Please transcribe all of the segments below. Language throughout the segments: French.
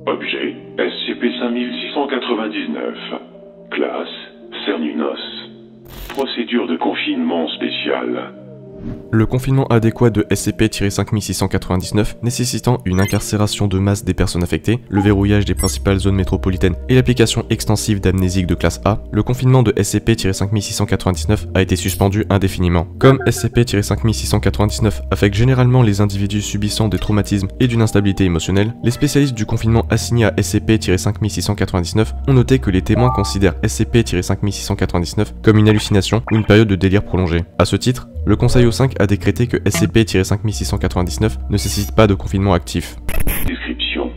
Objet SCP-5699. Classe Cernunos. Procédure de confinement spéciale. Le confinement adéquat de SCP-5699 nécessitant une incarcération de masse des personnes affectées, le verrouillage des principales zones métropolitaines et l'application extensive d'amnésiques de classe A, le confinement de SCP-5699 a été suspendu indéfiniment. Comme SCP-5699 affecte généralement les individus subissant des traumatismes et d'une instabilité émotionnelle, les spécialistes du confinement assignés à SCP-5699 ont noté que les témoins considèrent SCP-5699 comme une hallucination ou une période de délire prolongée. À ce titre, le Conseil O5 a décrété que SCP-5699 ne nécessite pas de confinement actif. Description.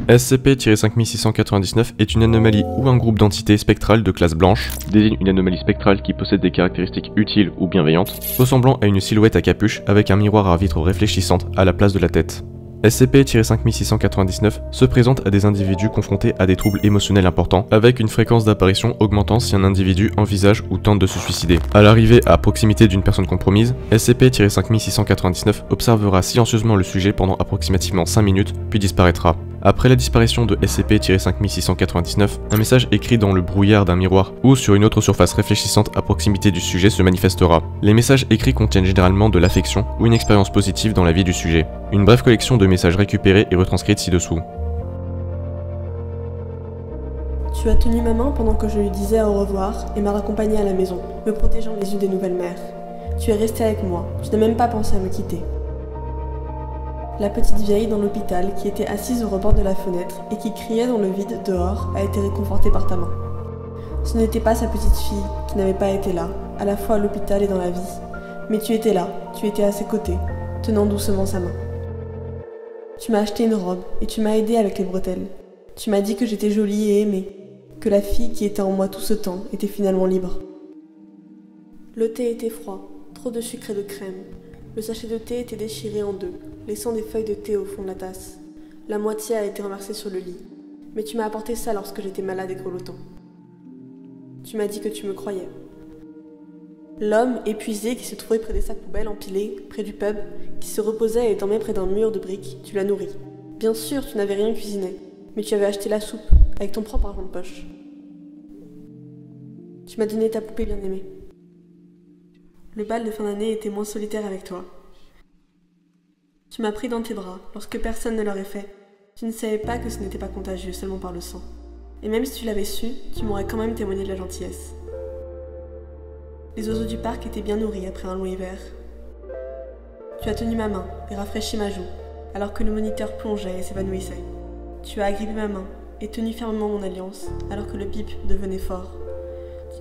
SCP-5699 est une anomalie ou un groupe d'entités spectrales de classe blanche, désigne une anomalie spectrale qui possède des caractéristiques utiles ou bienveillantes, ressemblant à une silhouette à capuche avec un miroir à vitre réfléchissante à la place de la tête. SCP-5699 se présente à des individus confrontés à des troubles émotionnels importants, avec une fréquence d'apparition augmentant si un individu envisage ou tente de se suicider. À l'arrivée à proximité d'une personne compromise, SCP-5699 observera silencieusement le sujet pendant approximativement 5 minutes, puis disparaîtra. Après la disparition de SCP-5699, un message écrit dans le brouillard d'un miroir ou sur une autre surface réfléchissante à proximité du sujet se manifestera. Les messages écrits contiennent généralement de l'affection ou une expérience positive dans la vie du sujet. Une brève collection de messages récupérés est retranscrite ci-dessous. Tu as tenu ma main pendant que je lui disais au revoir et m'as raccompagné à la maison, me protégeant les yeux des nouvelles mères. Tu es resté avec moi, tu n'as même pas pensé à me quitter. La petite vieille dans l'hôpital qui était assise au rebord de la fenêtre et qui criait dans le vide dehors a été réconfortée par ta main. Ce n'était pas sa petite fille qui n'avait pas été là, à la fois à l'hôpital et dans la vie, mais tu étais là, tu étais à ses côtés, tenant doucement sa main. Tu m'as acheté une robe et tu m'as aidé avec les bretelles. Tu m'as dit que j'étais jolie et aimée, que la fille qui était en moi tout ce temps était finalement libre. Le thé était froid, trop de sucre et de crème. Le sachet de thé était déchiré en deux, laissant des feuilles de thé au fond de la tasse. La moitié a été renversée sur le lit. Mais tu m'as apporté ça lorsque j'étais malade et grelottant. Tu m'as dit que tu me croyais. L'homme, épuisé, qui se trouvait près des sacs poubelles empilés, près du pub, qui se reposait et dormait près d'un mur de briques, tu l'as nourri. Bien sûr, tu n'avais rien cuisiné, mais tu avais acheté la soupe, avec ton propre argent de poche. Tu m'as donné ta poupée bien-aimée. Le bal de fin d'année était moins solitaire avec toi. Tu m'as pris dans tes bras lorsque personne ne l'aurait fait. Tu ne savais pas que ce n'était pas contagieux, seulement par le sang. Et même si tu l'avais su, tu m'aurais quand même témoigné de la gentillesse. Les oiseaux du parc étaient bien nourris après un long hiver. Tu as tenu ma main et rafraîchi ma joue, alors que le moniteur plongeait et s'évanouissait. Tu as agrippé ma main et tenu fermement mon alliance, alors que le bip devenait fort.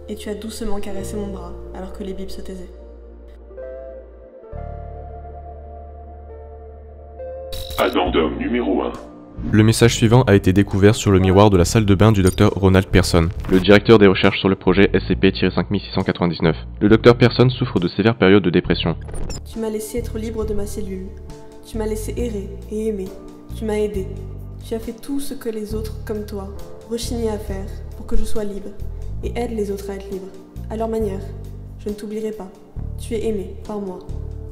Et tu as doucement caressé mon bras, alors que les bips se taisaient. Addendum numéro 1. Le message suivant a été découvert sur le miroir de la salle de bain du Dr Ronald Pearson, le directeur des recherches sur le projet SCP-5699. Le Dr Pearson souffre de sévères périodes de dépression. Tu m'as laissé être libre de ma cellule. Tu m'as laissé errer et aimer. Tu m'as aidé. Tu as fait tout ce que les autres, comme toi, rechignaient à faire pour que je sois libre et aide les autres à être libres, à leur manière. Je ne t'oublierai pas. Tu es aimé par moi.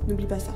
N'oublie pas ça.